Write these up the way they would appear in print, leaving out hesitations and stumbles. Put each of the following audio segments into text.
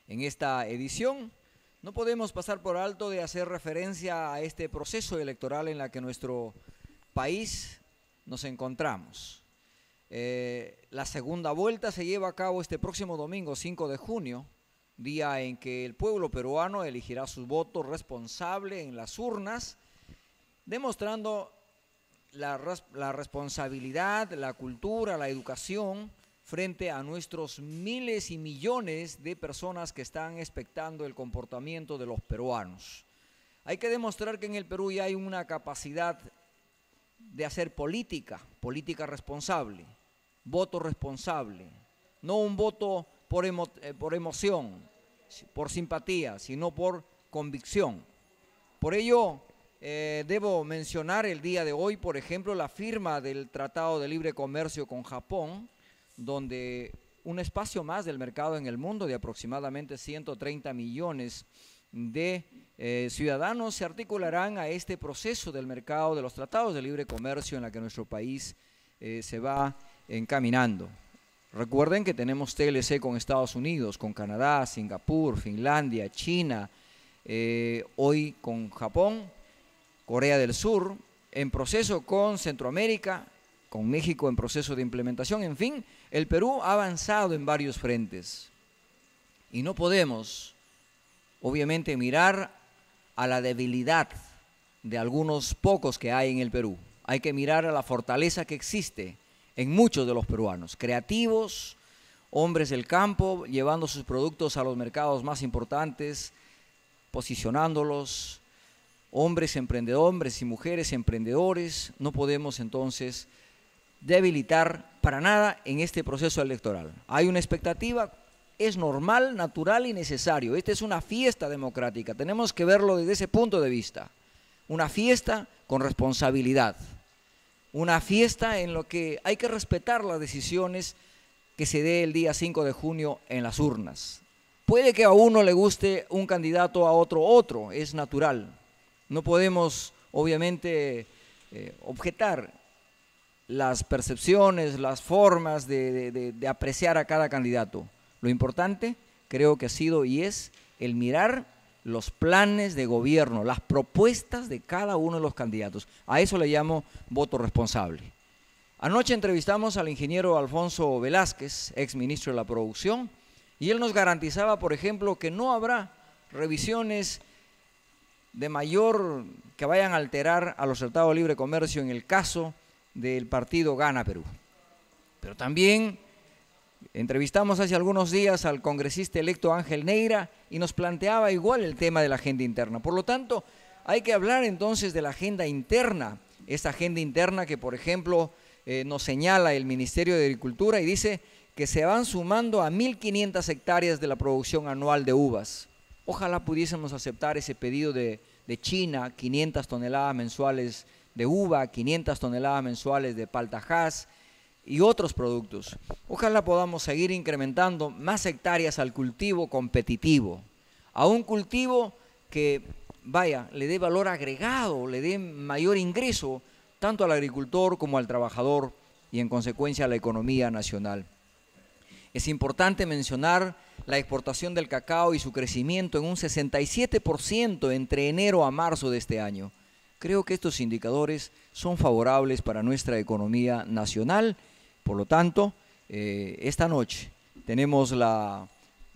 En esta edición no podemos pasar por alto de hacer referencia a este proceso electoral en la que nuestro país nos encontramos. La segunda vuelta se lleva a cabo este próximo domingo 5 de junio, día en que el pueblo peruano elegirá su voto responsable en las urnas, demostrando la responsabilidad, la cultura, la educación frente a nuestros miles y millones de personas que están expectando el comportamiento de los peruanos. Hay que demostrar que en el Perú ya hay una capacidad de hacer política responsable, voto responsable, no un voto por emoción, por simpatía, sino por convicción. Por ello, debo mencionar el día de hoy, por ejemplo, la firma del Tratado de Libre Comercio con Japón, donde un espacio más del mercado en el mundo de aproximadamente 130 millones de ciudadanos se articularán a este proceso del mercado de los tratados de libre comercio en la que nuestro país se va encaminando. Recuerden que tenemos TLC con Estados Unidos, con Canadá, Singapur, Finlandia, China, hoy con Japón, Corea del Sur, en proceso con Centroamérica, con México en proceso de implementación. En fin, el Perú ha avanzado en varios frentes y no podemos, obviamente, mirar a la debilidad de algunos pocos que hay en el Perú. Hay que mirar a la fortaleza que existe en muchos de los peruanos, creativos, hombres del campo, llevando sus productos a los mercados más importantes, posicionándolos, hombres emprendedores y mujeres emprendedores. No podemos entonces debilitar para nada en este proceso electoral. Hay una expectativa, es normal, natural y necesario. Esta es una fiesta democrática, tenemos que verlo desde ese punto de vista. Una fiesta con responsabilidad, una fiesta en lo que hay que respetar las decisiones que se dé el día 5 de junio en las urnas. Puede que a uno le guste un candidato, a otro, es natural. No podemos, obviamente, objetar las percepciones, las formas de apreciar a cada candidato. Lo importante, creo que ha sido y es el mirar los planes de gobierno, las propuestas de cada uno de los candidatos. A eso le llamo voto responsable. Anoche entrevistamos al ingeniero Alfonso Velázquez, ex ministro de la Producción, y él nos garantizaba, por ejemplo, que no habrá revisiones de mayor que vayan a alterar a los tratados de libre comercio en el caso del partido Gana Perú. Pero también entrevistamos hace algunos días al congresista electo Ángel Neira y nos planteaba igual el tema de la agenda interna. Por lo tanto, hay que hablar entonces de la agenda interna, esta agenda interna que, por ejemplo, nos señala el Ministerio de Agricultura y dice que se van sumando a 1.500 hectáreas de la producción anual de uvas. Ojalá pudiésemos aceptar ese pedido de China, 500 toneladas mensuales de uva, 500 toneladas mensuales de paltajás y otros productos. Ojalá podamos seguir incrementando más hectáreas al cultivo competitivo, a un cultivo que, le dé valor agregado, le dé mayor ingreso tanto al agricultor como al trabajador y en consecuencia a la economía nacional. Es importante mencionar la exportación del cacao y su crecimiento en un 67% entre enero a marzo de este año. Creo que estos indicadores son favorables para nuestra economía nacional. Por lo tanto, esta noche tenemos la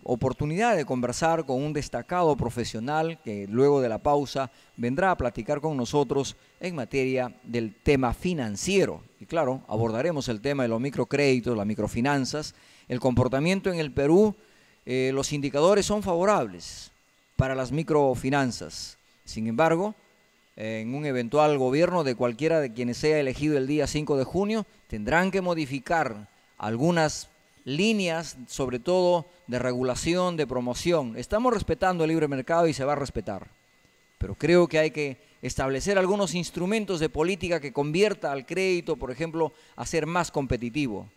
oportunidad de conversar con un destacado profesional que luego de la pausa vendrá a platicar con nosotros en materia del tema financiero. Y claro, abordaremos el tema de los microcréditos, las microfinanzas, el comportamiento en el Perú. Los indicadores son favorables para las microfinanzas. Sin embargo, en un eventual gobierno de cualquiera de quienes sea elegido el día 5 de junio, tendrán que modificar algunas líneas, sobre todo de regulación, de promoción. Estamos respetando el libre mercado y se va a respetar, pero creo que hay que establecer algunos instrumentos de política que convierta al crédito, por ejemplo, a ser más competitivo,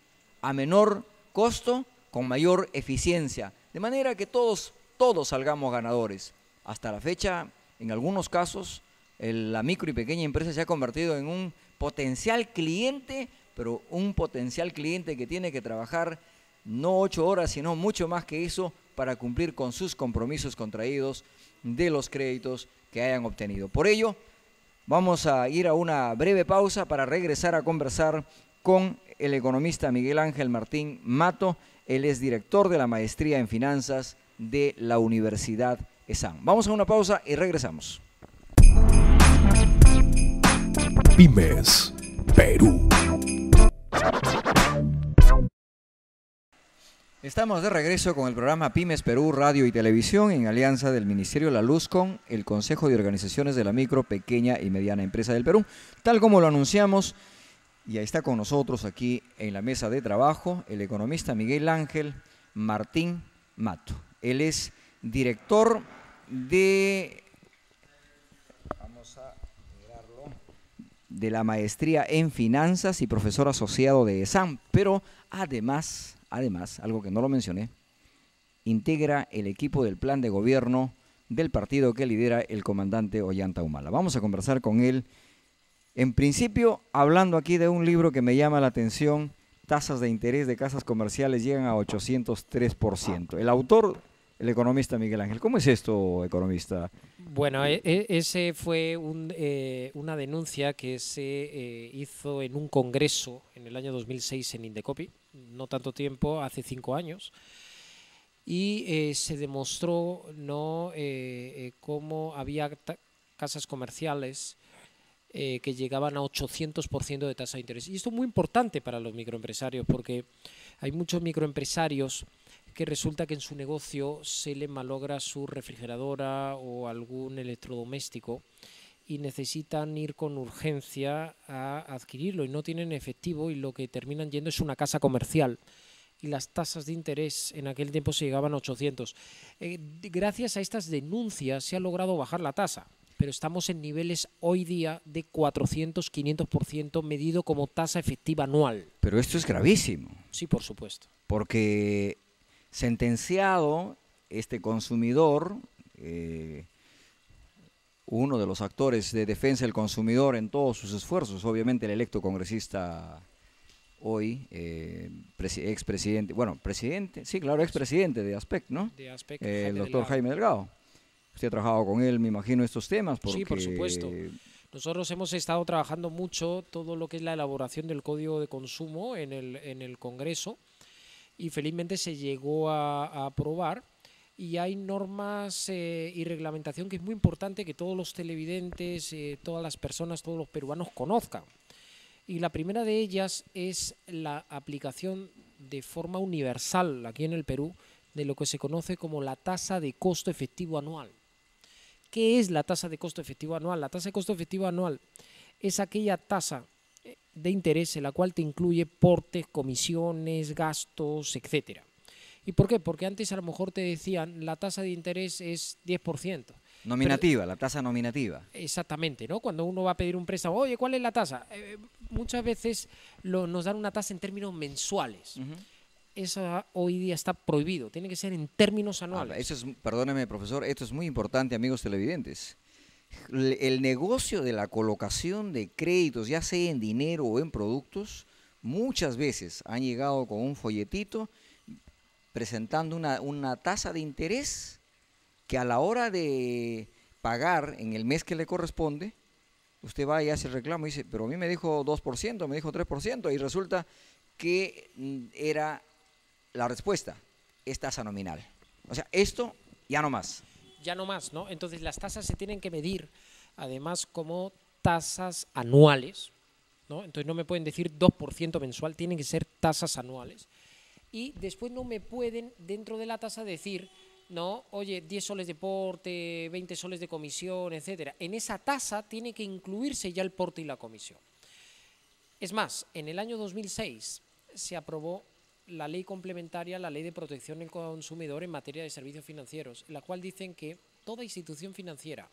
a menor costo, con mayor eficiencia, de manera que todos salgamos ganadores. Hasta la fecha, en algunos casos, la micro y pequeña empresa se ha convertido en un potencial cliente, pero un potencial cliente que tiene que trabajar no 8 horas, sino mucho más que eso, para cumplir con sus compromisos contraídos de los créditos que hayan obtenido. Por ello, vamos a ir a una breve pausa para regresar a conversar con el economista Miguel Ángel Martín Mato. Él es director de la Maestría en Finanzas de la Universidad ESAN. Vamos a una pausa y regresamos. Pymes Perú. Estamos de regreso con el programa Pymes Perú, Radio y Televisión, en alianza del Ministerio de la Luz con el Consejo de Organizaciones de la Micro, Pequeña y Mediana Empresa del Perú. Tal como lo anunciamos, y ahí está con nosotros aquí en la mesa de trabajo, el economista Miguel Ángel Martín Mato. Él es director de... de la Maestría en Finanzas y profesor asociado de ESAN, pero además, algo que no lo mencioné, integra el equipo del plan de gobierno del partido que lidera el comandante Ollanta Humala. Vamos a conversar con él, en principio, hablando aquí de un libro que me llama la atención, Tasas de interés de casas comerciales llegan a 803%. El autor, el economista Miguel Ángel. ¿Cómo es esto, economista? Bueno, ese fue una denuncia que se hizo en un congreso en el año 2006 en Indecopi, no tanto tiempo, hace 5 años, y se demostró cómo había casas comerciales que llegaban a 800% de tasa de interés. Y esto es muy importante para los microempresarios, porque hay muchos microempresarios que resulta que en su negocio se le malogra su refrigeradora o algún electrodoméstico y necesitan ir con urgencia a adquirirlo y no tienen efectivo, y lo que terminan yendo es una casa comercial, y las tasas de interés en aquel tiempo se llegaban a 800. Gracias a estas denuncias se ha logrado bajar la tasa, pero estamos en niveles hoy día de 400-500% medido como tasa efectiva anual. Pero esto es gravísimo. Sí, por supuesto. Porque sentenciado, este consumidor, uno de los actores de defensa del consumidor en todos sus esfuerzos, obviamente el electo congresista hoy, expresidente, bueno, presidente, sí, claro, expresidente de ASPEC, ¿no? De ASPEC, el doctor Jaime Delgado. Usted ha trabajado con él, me imagino, estos temas. Porque... Sí, por supuesto. Nosotros hemos estado trabajando mucho todo lo que es la elaboración del Código de Consumo en el Congreso, y felizmente se llegó a aprobar, y hay normas y reglamentación que es muy importante que todos los televidentes, todas las personas, todos los peruanos conozcan. Y la primera de ellas es la aplicación de forma universal aquí en el Perú de lo que se conoce como la tasa de costo efectivo anual. ¿Qué es la tasa de costo efectivo anual? La tasa de costo efectivo anual es aquella tasa de interés en la cual te incluye portes, comisiones, gastos, etcétera. ¿Y por qué? Porque antes a lo mejor te decían la tasa de interés es 10%. Nominativa, la tasa nominativa. Exactamente, ¿no? Cuando uno va a pedir un préstamo, oye, ¿cuál es la tasa? Muchas veces nos dan una tasa en términos mensuales. Eso hoy día está prohibido, tiene que ser en términos anuales. Eso es, perdóneme, profesor, esto es muy importante, amigos televidentes. El negocio de la colocación de créditos, ya sea en dinero o en productos, muchas veces han llegado con un folletito presentando una tasa de interés que a la hora de pagar en el mes que le corresponde, usted va y hace el reclamo y dice, pero a mí me dijo 2%, me dijo 3%, y resulta que era la respuesta, es tasa nominal. O sea, esto ya no más. Ya no más, ¿no? Entonces las tasas se tienen que medir, además, como tasas anuales, ¿no? Entonces no me pueden decir 2% mensual, tienen que ser tasas anuales. Y después no me pueden, dentro de la tasa, decir, no, oye, 10 soles de porte, 20 soles de comisión, etcétera. En esa tasa tiene que incluirse ya el porte y la comisión. Es más, en el año 2006 se aprobó la ley complementaria, la Ley de Protección del Consumidor en materia de servicios financieros, en la cual dicen que toda institución financiera,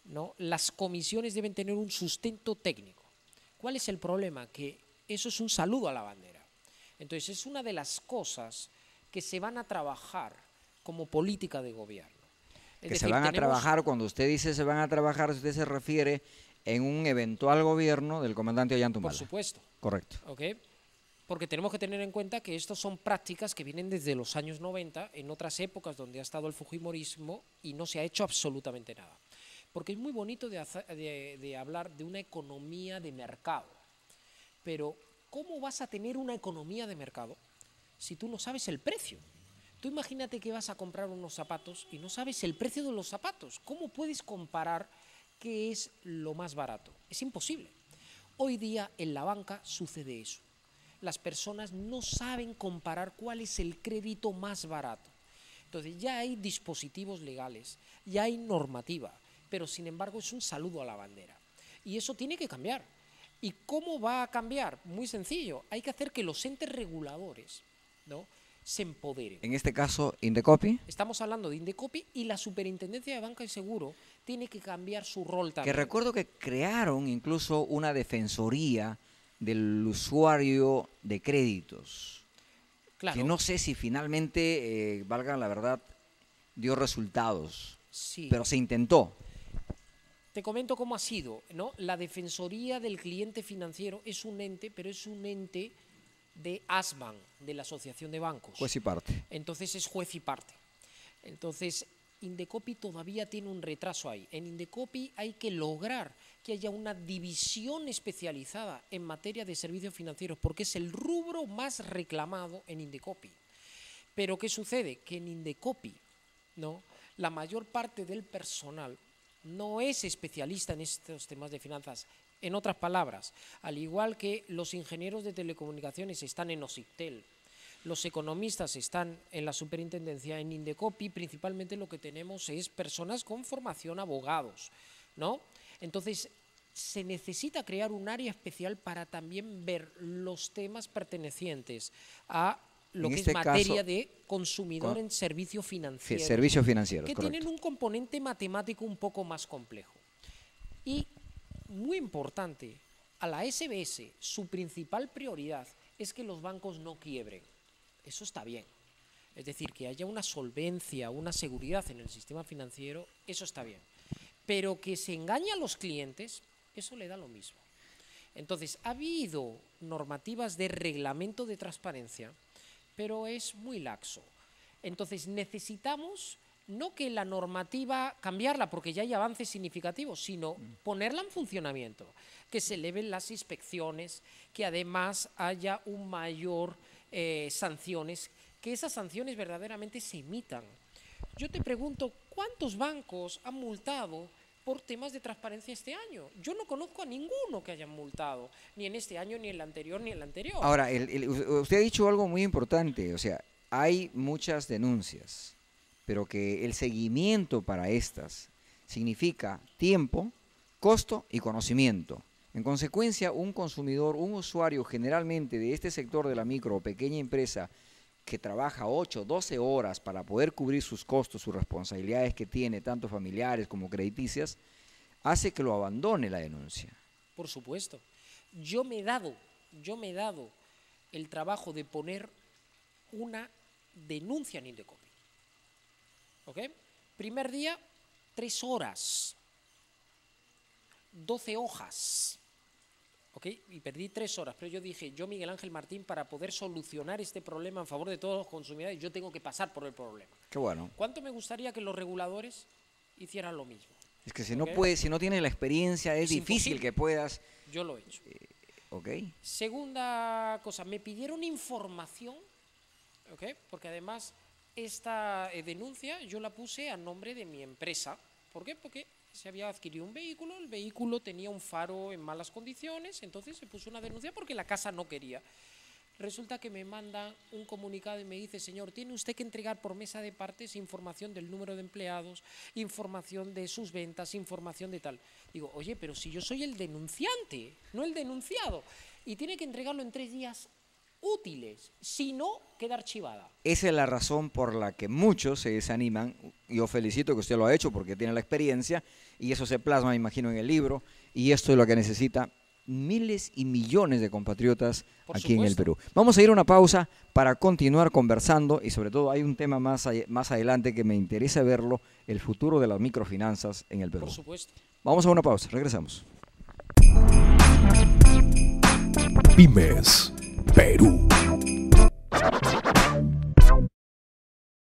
¿no?, las comisiones deben tener un sustento técnico. ¿Cuál es el problema? Que eso es un saludo a la bandera. Entonces es una de las cosas que se van a trabajar como política de gobierno. Que se van a trabajar, cuando usted dice se van a trabajar, usted se refiere en un eventual gobierno del comandante Ollanta Humala. Por supuesto. Correcto. ¿Ok? Porque tenemos que tener en cuenta que estas son prácticas que vienen desde los años 90, en otras épocas donde ha estado el fujimorismo y no se ha hecho absolutamente nada. Porque es muy bonito de hablar de una economía de mercado, pero ¿cómo vas a tener una economía de mercado si tú no sabes el precio? Tú imagínate que vas a comprar unos zapatos y no sabes el precio de los zapatos. ¿Cómo puedes comparar qué es lo más barato? Es imposible. Hoy día en la banca sucede eso. Las personas no saben comparar cuál es el crédito más barato. Entonces ya hay dispositivos legales, ya hay normativa, pero sin embargo es un saludo a la bandera. Y eso tiene que cambiar. ¿Y cómo va a cambiar? Muy sencillo, hay que hacer que los entes reguladores, ¿no?, se empoderen. En este caso, Indecopi. Estamos hablando de Indecopi y la Superintendencia de Banca y Seguro tiene que cambiar su rol también. Que recuerdo que crearon incluso una defensoría del usuario de créditos. Claro. Que no sé si finalmente, valga la verdad, dio resultados. Sí. Pero se intentó. Te comento cómo ha sido, ¿no? La Defensoría del Cliente Financiero es un ente, pero es un ente de ASBAN, de la Asociación de Bancos. Juez y parte. Entonces es juez y parte. Entonces, Indecopi todavía tiene un retraso ahí. En Indecopi hay que lograr que haya una división especializada en materia de servicios financieros, porque es el rubro más reclamado en Indecopi. Pero ¿qué sucede? Que en Indecopi, ¿no?, la mayor parte del personal no es especialista en estos temas de finanzas. En otras palabras, al igual que los ingenieros de telecomunicaciones están en OSIPTEL, los economistas están en la superintendencia, en Indecopi principalmente lo que tenemos es personas con formación abogados, ¿no? Entonces, se necesita crear un área especial para también ver los temas pertenecientes a lo que es materia de consumidor en servicios financieros. Servicios financieros, que correcto. tienen un componente matemático un poco más complejo. Y, muy importante, a la SBS su principal prioridad es que los bancos no quiebren. Eso está bien. Es decir, que haya una solvencia, una seguridad en el sistema financiero, eso está bien. Pero que se engañe a los clientes, eso le da lo mismo. Entonces, ha habido normativas de reglamento de transparencia, pero es muy laxo. Entonces, necesitamos no que la normativa cambiarla porque ya hay avances significativos, sino ponerla en funcionamiento, que se eleven las inspecciones, que además haya un mayor sanciones, que esas sanciones verdaderamente se emitan. Yo te pregunto, ¿cuántos bancos han multado por temas de transparencia este año? Yo no conozco a ninguno que hayan multado, ni en este año, ni en el anterior, ni en el anterior. Ahora, usted ha dicho algo muy importante, o sea, hay muchas denuncias, pero que el seguimiento para estas significa tiempo, costo y conocimiento. En consecuencia, un consumidor, un usuario generalmente de este sector de la micro o pequeña empresa que trabaja 8, 12 horas para poder cubrir sus costos, sus responsabilidades que tiene, tanto familiares como crediticias, hace que lo abandone la denuncia. Por supuesto. Yo me he dado el trabajo de poner una denuncia en Indecopi. ¿Ok? Primer día, 3 horas, 12 hojas. ¿Ok? Y perdí 3 horas, pero yo dije, yo Miguel Ángel Martín, para poder solucionar este problema en favor de todos los consumidores, yo tengo que pasar por el problema. Qué bueno. ¿Cuánto me gustaría que los reguladores hicieran lo mismo? Es que si no puedes, si no tienes la experiencia, es difícil imposible. Que puedas. Yo lo he hecho. Ok. Segunda cosa, me pidieron información, ¿ok? Porque además esta denuncia yo la puse a nombre de mi empresa. ¿Por qué? Porque se había adquirido un vehículo, el vehículo tenía un faro en malas condiciones, entonces se puso una denuncia porque la casa no quería. Resulta que me manda un comunicado y me dice, señor, tiene usted que entregar por mesa de partes información del número de empleados, información de sus ventas, información de tal. Digo, oye, pero si yo soy el denunciante, no el denunciado, y tiene que entregarlo en 3 días útiles, si no, queda archivada. Esa es la razón por la que muchos se desaniman. Yo felicito que usted lo ha hecho porque tiene la experiencia y eso se plasma, me imagino, en el libro, y esto es lo que necesita miles y millones de compatriotas aquí en el Perú. Vamos a ir a una pausa para continuar conversando y sobre todo hay un tema más adelante que me interesa verlo, el futuro de las microfinanzas en el Perú. Por supuesto. Vamos a una pausa, regresamos. Pymes Perú.